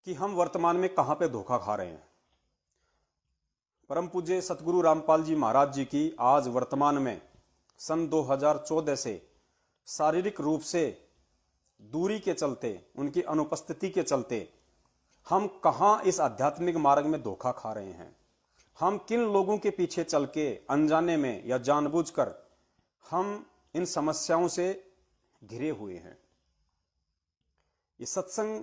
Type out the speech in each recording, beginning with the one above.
कि हम वर्तमान में कहां पे धोखा खा रहे हैं। परम पूज्य सतगुरु रामपाल जी महाराज जी की आज वर्तमान में सन 2014 से शारीरिक रूप से दूरी के चलते, उनकी अनुपस्थिति के चलते हम कहां इस आध्यात्मिक मार्ग में धोखा खा रहे हैं। हम किन लोगों के पीछे चल के अनजाने में या जानबूझकर हम इन समस्याओं से घिरे हुए हैं। ये सत्संग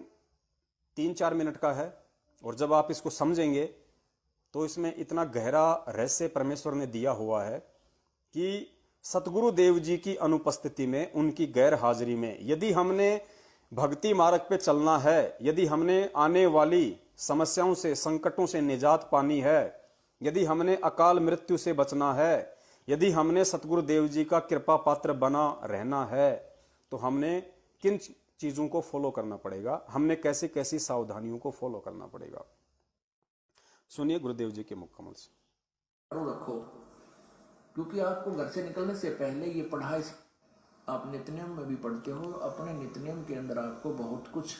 3-4 मिनट का है और जब आप इसको समझेंगे तो इसमें इतना गहरा रहस्य परमेश्वर ने दिया हुआ है कि सतगुरु देव जी की अनुपस्थिति में, उनकी गैर हाजिरी में यदि हमने भक्ति मार्ग पे चलना है, यदि हमने आने वाली समस्याओं से, संकटों से निजात पानी है, यदि हमने अकाल मृत्यु से बचना है, यदि हमने सतगुरु देव जी का कृपा पात्र बना रहना है, तो हमने किन चीजों को फॉलो करना पड़ेगा, हमने कैसी कैसी सावधानियों को फॉलो करना पड़ेगा। सुनिए गुरुदेव जी के मुख कमल से। रखो, क्योंकि आपको घर से निकलने से पहले ये पढ़ाई आप नित्यनियम में भी पढ़ते हो। अपने नित्यनियम के अंदर आपको बहुत कुछ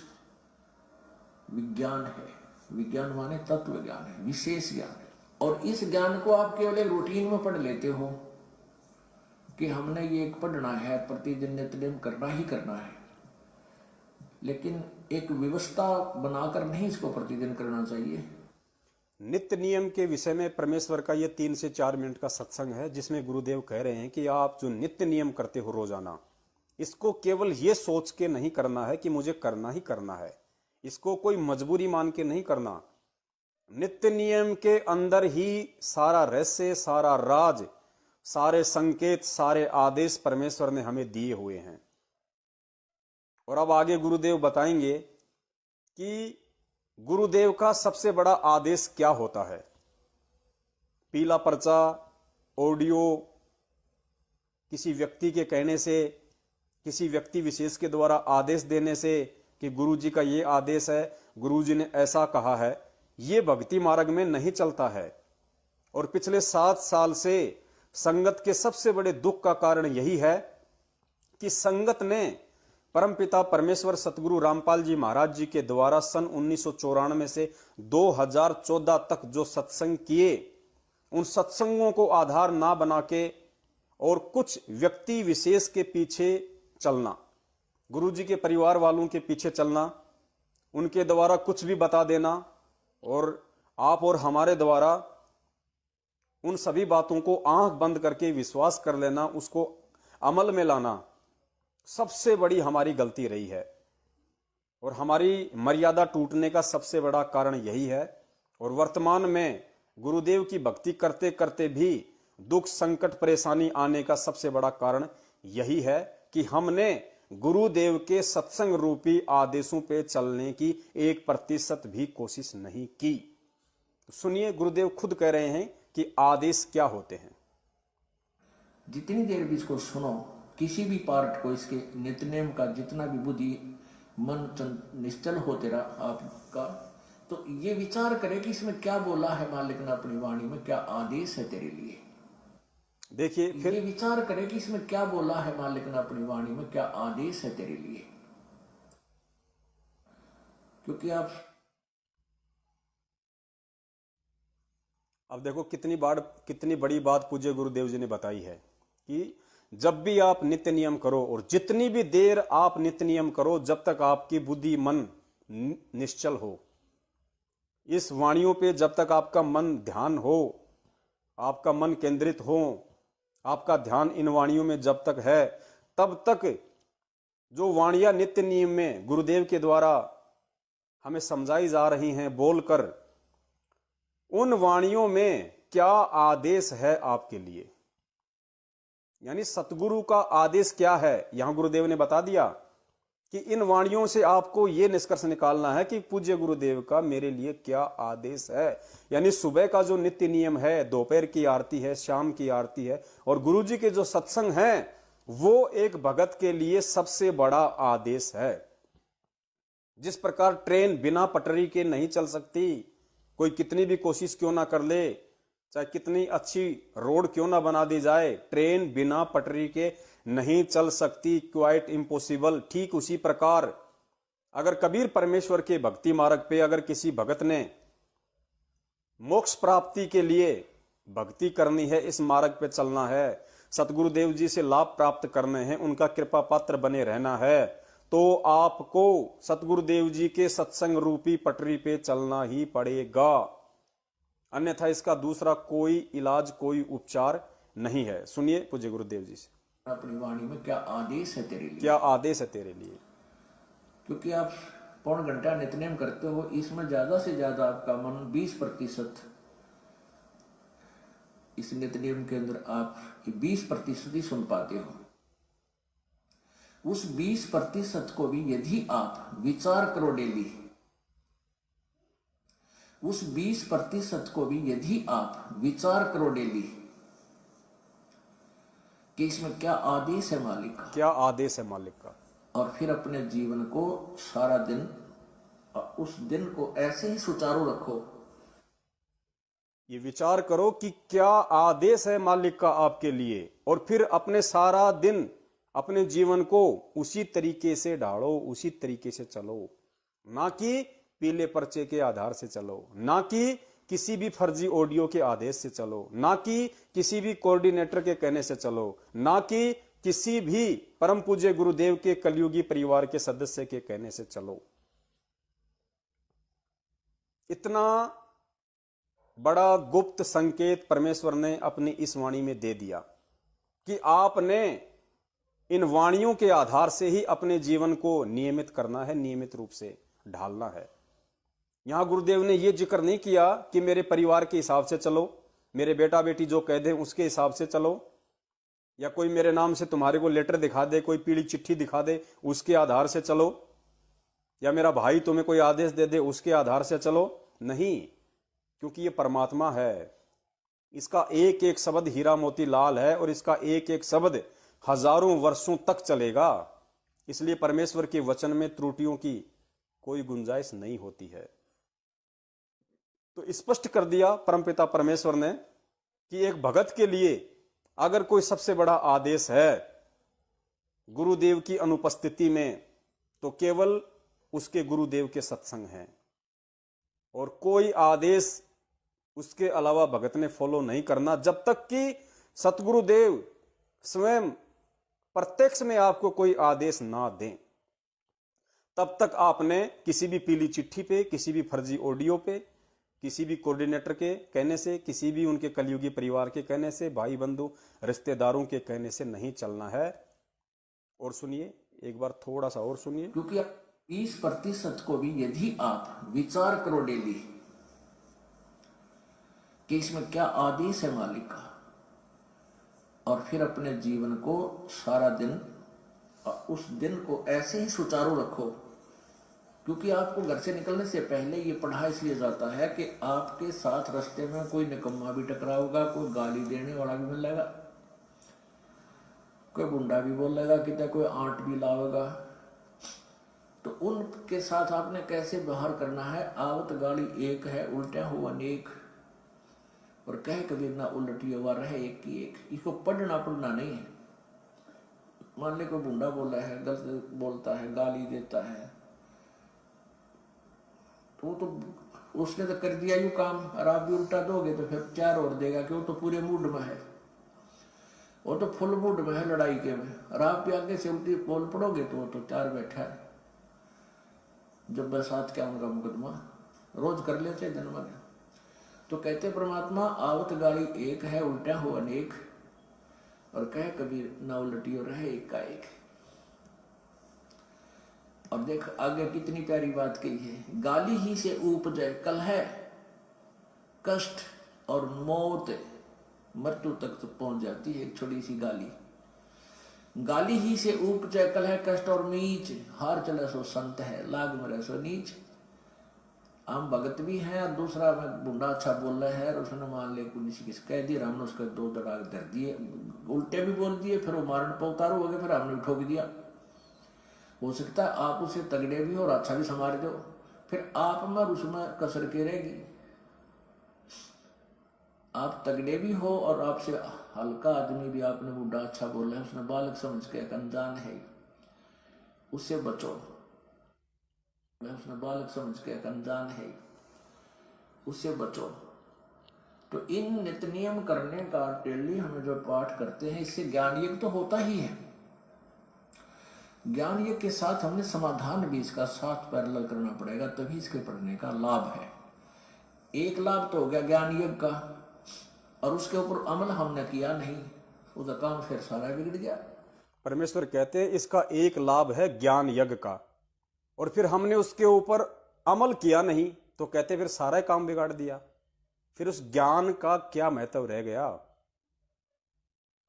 विज्ञान है। विज्ञान माने तत्व ज्ञान है, विशेष ज्ञान है। और इस ज्ञान को आप केवल एक रूटीन में पढ़ लेते हो कि हमने ये पढ़ना है, प्रतिदिन नित्यनियम करना ही करना है, लेकिन एक व्यवस्था बनाकर नहीं इसको प्रतिदिन करना चाहिए। नित्य नियम के विषय में परमेश्वर का ये 3 से 4 मिनट का सत्संग है, जिसमें गुरुदेव कह रहे हैं कि आप जो नित्य नियम करते हो रोजाना, इसको केवल ये सोच के नहीं करना है कि मुझे करना ही करना है, इसको कोई मजबूरी मान के नहीं करना। नित्य नियम के अंदर ही सारा रहस्य, सारा राज, सारे संकेत, सारे आदेश परमेश्वर ने हमें दिए हुए हैं। और अब आगे गुरुदेव बताएंगे कि गुरुदेव का सबसे बड़ा आदेश क्या होता है। पीला पर्चा, ऑडियो, किसी व्यक्ति के कहने से, किसी व्यक्ति विशेष के द्वारा आदेश देने से कि गुरुजी का ये आदेश है, गुरुजी ने ऐसा कहा है, ये भक्ति मार्ग में नहीं चलता है। और पिछले 7 साल से संगत के सबसे बड़े दुख का कारण यही है कि संगत ने परमपिता परमेश्वर सतगुरु रामपाल जी महाराज जी के द्वारा सन 1994 से 2014 तक जो सत्संग किए, उन सत्संगों को आधार ना बना के और कुछ व्यक्ति विशेष के पीछे चलना, गुरुजी के परिवार वालों के पीछे चलना, उनके द्वारा कुछ भी बता देना और आप और हमारे द्वारा उन सभी बातों को आंख बंद करके विश्वास कर लेना, उसको अमल में लाना, सबसे बड़ी हमारी गलती रही है। और हमारी मर्यादा टूटने का सबसे बड़ा कारण यही है। और वर्तमान में गुरुदेव की भक्ति करते करते भी दुख, संकट, परेशानी आने का सबसे बड़ा कारण यही है कि हमने गुरुदेव के सत्संग रूपी आदेशों पे चलने की 1% भी कोशिश नहीं की। तो सुनिए, गुरुदेव खुद कह रहे हैं कि आदेश क्या होते हैं। जितनी देर भी इसको सुनो, किसी भी पार्ट को, इसके नित्यनेम का जितना भी बुद्धि मन निश्चल हो तेरा आपका, तो ये विचार करे कि इसमें क्या बोला है मालिक ने अपनी वाणी में, क्या आदेश है तेरे लिए। देखिए, फिर ये विचार करे कि इसमें क्या बोला है मालिक ने अपनी वाणी में, क्या आदेश है तेरे लिए। क्योंकि आप अब देखो कितनी बड़ी बात पूज्य गुरुदेव जी ने बताई है कि जब भी आप नित्य नियम करो और जितनी भी देर आप नित्य नियम करो, जब तक आपकी बुद्धि मन निश्चल हो, इस वाणियों पे जब तक आपका मन ध्यान हो, आपका मन केंद्रित हो, आपका ध्यान इन वाणियों में जब तक है, तब तक जो वाणियां नित्य नियम में गुरुदेव के द्वारा हमें समझाई जा रही हैं बोलकर, उन वाणियों में क्या आदेश है आपके लिए, यानी सतगुरु का आदेश क्या है, यहां गुरुदेव ने बता दिया कि इन वाणियों से आपको यह निष्कर्ष निकालना है कि पूज्य गुरुदेव का मेरे लिए क्या आदेश है। यानी सुबह का जो नित्य नियम है, दोपहर की आरती है, शाम की आरती है, और गुरुजी के जो सत्संग हैं, वो एक भगत के लिए सबसे बड़ा आदेश है। जिस प्रकार ट्रेन बिना पटरी के नहीं चल सकती, कोई कितनी भी कोशिश क्यों ना कर ले, चाहे कितनी अच्छी रोड क्यों ना बना दी जाए, ट्रेन बिना पटरी के नहीं चल सकती, क्वाइट इम्पॉसिबल। ठीक उसी प्रकार अगर कबीर परमेश्वर के भक्ति मार्ग पे अगर किसी भगत ने मोक्ष प्राप्ति के लिए भक्ति करनी है, इस मार्ग पे चलना है, सतगुरुदेव जी से लाभ प्राप्त करने हैं, उनका कृपा पात्र बने रहना है, तो आपको सतगुरुदेव जी के सत्संग रूपी पटरी पे चलना ही पड़ेगा। अन्यथा इसका दूसरा कोई इलाज, कोई उपचार नहीं है। सुनिए पूज्य गुरुदेव जी से। अपनी वाणी में क्या आदेश है तेरे लिए? क्या आदेश है तेरे लिए? क्योंकि आप पौन घंटा नित्यनेम करते हो, इसमें ज्यादा से ज्यादा आपका मन 20% इस नित्यनेम के अंदर आप 20% ही सुन पाते हो। उस 20% को भी यदि आप विचार करो डेली, उस 20% को भी यदि आप विचार करो डेली कि इसमें क्या आदेश है मालिक का, क्या आदेश है मालिक का, और फिर अपने जीवन को सारा दिन, उस दिन को ऐसे ही सुचारू रखो। ये विचार करो कि क्या आदेश है मालिक का आपके लिए, और फिर अपने सारा दिन अपने जीवन को उसी तरीके से ढालो, उसी तरीके से चलो। ना कि पीले पर्चे के आधार से चलो, ना कि किसी भी फर्जी ऑडियो के आदेश से चलो, ना कि किसी भी कोऑर्डिनेटर के कहने से चलो, ना कि किसी भी परम पूज्य गुरुदेव के कलयुगी परिवार के सदस्य के कहने से चलो। इतना बड़ा गुप्त संकेत परमेश्वर ने अपनी इस वाणी में दे दिया कि आपने इन वाणियों के आधार से ही अपने जीवन को नियमित करना है, नियमित रूप से ढालना है। यहां गुरुदेव ने यह जिक्र नहीं किया कि मेरे परिवार के हिसाब से चलो, मेरे बेटा बेटी जो कह दे उसके हिसाब से चलो, या कोई मेरे नाम से तुम्हारे को लेटर दिखा दे, कोई पीली चिट्ठी दिखा दे उसके आधार से चलो, या मेरा भाई तुम्हें कोई आदेश दे दे उसके आधार से चलो। नहीं, क्योंकि ये परमात्मा है, इसका एक एक शब्द हीरा मोती लाल है, और इसका एक एक शब्द हजारों वर्षों तक चलेगा। इसलिए परमेश्वर के वचन में त्रुटियों की कोई गुंजाइश नहीं होती है। तो स्पष्ट कर दिया परमपिता परमेश्वर ने कि एक भगत के लिए अगर कोई सबसे बड़ा आदेश है गुरुदेव की अनुपस्थिति में, तो केवल उसके गुरुदेव के सत्संग हैं, और कोई आदेश उसके अलावा भगत ने फॉलो नहीं करना। जब तक कि सतगुरुदेव स्वयं प्रत्यक्ष में आपको कोई आदेश ना दें, तब तक आपने किसी भी पीली चिट्ठी पे, किसी भी फर्जी ऑडियो पे, किसी भी कोऑर्डिनेटर के कहने से, किसी भी उनके कलयुगी परिवार के कहने से, भाई बंधु रिश्तेदारों के कहने से नहीं चलना है। और सुनिए, एक बार थोड़ा सा और सुनिए। क्योंकि 20% को भी यदि आप विचार करो डेली कि इसमें क्या आदेश है मालिक का, और फिर अपने जीवन को सारा दिन, उस दिन को ऐसे ही सुचारू रखो। क्योंकि आपको घर से निकलने से पहले ये पढ़ा इसलिए जाता है कि आपके साथ रास्ते में कोई निकम्मा भी टकराओगा, कोई गाली देने वाला भी मिलेगा, कोई गुंडा भी बोलेगा, कितना कोई आंट भी लावेगा। तो उनके साथ आपने कैसे व्यवहार करना है? आवत गाड़ी एक है, उल्टा हो अनेक, और कहे कबीर ना उलटी हुआ रहे एक की एक। इसको पढ़ना नहीं है। मान ले कोई गुंडा बोला है, गलत बोलता है, गाली देता है, तो उसने तो कर दिया यू काम, और आप भी उल्टा दोगे तो फिर 4 और देगा, क्यों? तो पूरे मूड में है, वो तो फुल मूड में है लड़ाई के में, और आप भी आगे से उल्टी बोल पड़ोगे तो वो तो 4 बैठा है। जब बरसात क्या उनका मुकदमा रोज कर लेते दिन में। तो कहते परमात्मा आवत गाड़ी एक है, उल्टा हो अनेक, और कहे कबीर ना उलटी हो रहे एक का एक। और देख आगे कितनी प्यारी बात कही है, गाली ही से उपजे कलह, कष्ट और मौत, मृत्यु तक तो पहुंच जाती है एक छोटी सी गाली। गाली ही से उपजे कलह, कष्ट और नीच, हार चले सो संत है, लाग मरे सो नीच। हम भगत भी हैं, और दूसरा में बुंडा अच्छा बोल रहा है, और उसने मान ले पुलिस किस कह दिया, हमने उसके 2 दड़ाक धर दिए, उल्टे भी बोल दिए, फिर वो मारने पर उतारू हो गए, फिर हमने भी ठोक दिया। हो सकता है आप उसे तगड़े भी हो और अच्छा भी संभाल दो, फिर आप में और उसमें कसर के रहेगी। आप तगड़े भी हो और आपसे हल्का आदमी भी आपने बुढ़ा अच्छा बोला है, उसने बालक समझ के अनजान है, उससे बचो। उसने बालक समझ के एक अनजान है, उससे बचो। तो इन नित्य नियम करने का डेली हमें जो पाठ करते हैं, इससे ज्ञान यज्ञ तो होता ही है। ज्ञान यज्ञ के साथ हमने समाधान भी इसका साथ पैरेलल करना पड़ेगा, तभी इसके पढ़ने का लाभ है। एक लाभ तो हो गया ज्ञान यज्ञ का, और उसके ऊपर अमल हमने किया नहीं, उसका काम फिर सारा बिगड़ गया। परमेश्वर कहते हैं इसका एक लाभ है ज्ञान यज्ञ का, और फिर हमने उसके ऊपर अमल किया नहीं, तो कहते फिर सारा काम बिगाड़ दिया। फिर उस ज्ञान का क्या महत्व रह गया?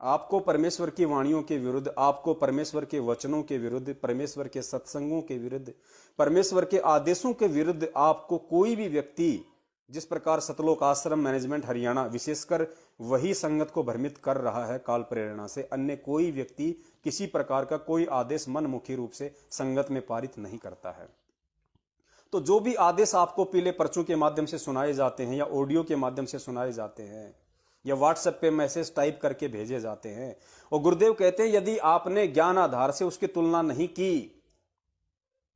आपको परमेश्वर की वाणियों के विरुद्ध, आपको परमेश्वर के वचनों के विरुद्ध, परमेश्वर के सत्संगों के विरुद्ध, परमेश्वर के आदेशों के विरुद्ध आपको कोई भी व्यक्ति, जिस प्रकार सतलोक आश्रम मैनेजमेंट हरियाणा विशेषकर वही संगत को भ्रमित कर रहा है काल प्रेरणा से, अन्य कोई व्यक्ति किसी प्रकार का कोई आदेश मनमुखी रूप से संगत में पारित नहीं करता है। तो जो भी आदेश आपको पीले पर्चों के माध्यम से सुनाए जाते हैं, या ऑडियो के माध्यम से सुनाए जाते हैं, या व्हाट्सएप पे मैसेज टाइप करके भेजे जाते हैं, और गुरुदेव कहते हैं यदि आपने ज्ञान आधार से उसकी तुलना नहीं की,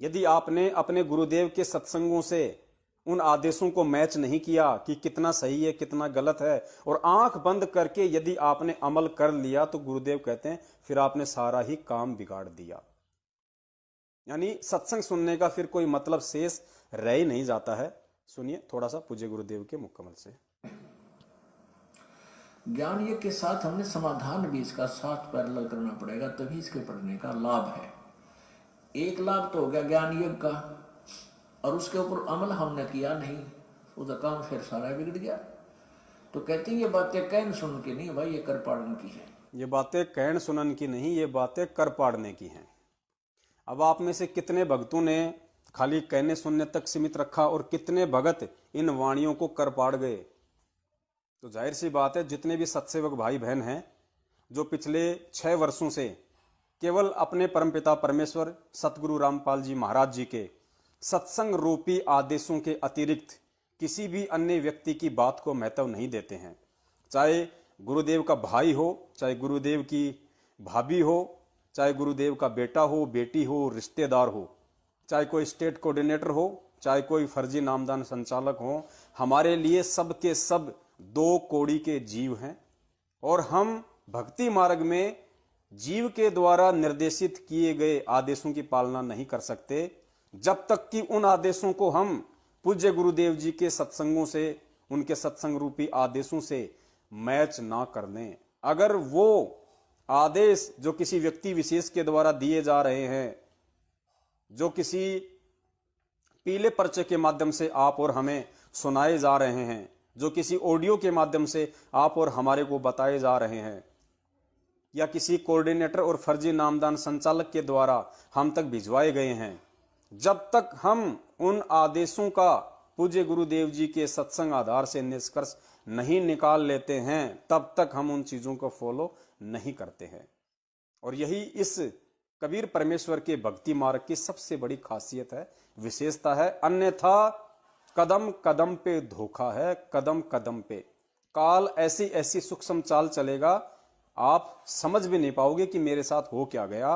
यदि आपने अपने गुरुदेव के सत्संगों से उन आदेशों को मैच नहीं किया कि कितना सही है कितना गलत है, और आंख बंद करके यदि आपने अमल कर लिया, तो गुरुदेव कहते हैं फिर आपने सारा ही काम बिगाड़ दिया। यानी सत्संग सुनने का फिर कोई मतलब शेष रह ही नहीं जाता है। सुनिए थोड़ा सा पूज्य गुरुदेव के मुकम्मल से। ज्ञान यज्ञ के साथ हमने समाधान भी इसका साथ पैरेलल करना पड़ेगा, तभी इसके पढ़ने का लाभ है। एक लाभ तो हो गया ज्ञान यज्ञ का, और उसके ऊपर अमल हमने किया नहीं, उसका काम फिर सारा बिगड़ गया। तो कहते हैं ये बातें कहन सुन के नहीं भाई, ये कर पाड़ने की है। ये बातें कहन सुनन की नहीं, ये बातें कर पाड़ने की हैं। अब आप में से कितने भक्तों ने खाली कहने सुनने तक सीमित रखा, और कितने भगत इन वाणियों को कर पाड़ गए? तो जाहिर सी बात है, जितने भी सत्सेवक भाई बहन हैं जो पिछले 6 वर्षों से केवल अपने परमपिता परमेश्वर सतगुरु रामपाल जी महाराज जी के सत्संग रूपी आदेशों के अतिरिक्त किसी भी अन्य व्यक्ति की बात को महत्व नहीं देते हैं, चाहे गुरुदेव का भाई हो, चाहे गुरुदेव की भाभी हो, चाहे गुरुदेव का बेटा हो, बेटी हो, रिश्तेदार हो, चाहे कोई स्टेट कोऑर्डिनेटर हो, चाहे कोई फर्जी नामदान संचालक हो, हमारे लिए सब के सब 2 कौड़ी के जीव हैं, और हम भक्ति मार्ग में जीव के द्वारा निर्देशित किए गए आदेशों की पालना नहीं कर सकते, जब तक कि उन आदेशों को हम पूज्य गुरुदेव जी के सत्संगों से, उनके सत्संग रूपी आदेशों से मैच ना कर लें। अगर वो आदेश जो किसी व्यक्ति विशेष के द्वारा दिए जा रहे हैं, जो किसी पीले पर्चे के माध्यम से आप और हमें सुनाए जा रहे हैं, जो किसी ऑडियो के माध्यम से आप और हमारे को बताए जा रहे हैं, या किसी कोऑर्डिनेटर और फर्जी नामदान संचालक के द्वारा हम तक भिजवाए गए हैं, जब तक हम उन आदेशों का पूज्य गुरुदेव जी के सत्संग आधार से निष्कर्ष नहीं निकाल लेते हैं, तब तक हम उन चीजों को फॉलो नहीं करते हैं। और यही इस कबीर परमेश्वर के भक्ति मार्ग की सबसे बड़ी खासियत है, विशेषता है। अन्यथा कदम कदम पे धोखा है, कदम कदम पे काल ऐसी ऐसी सूक्ष्म चाल चलेगा, आप समझ भी नहीं पाओगे कि मेरे साथ हो क्या गया।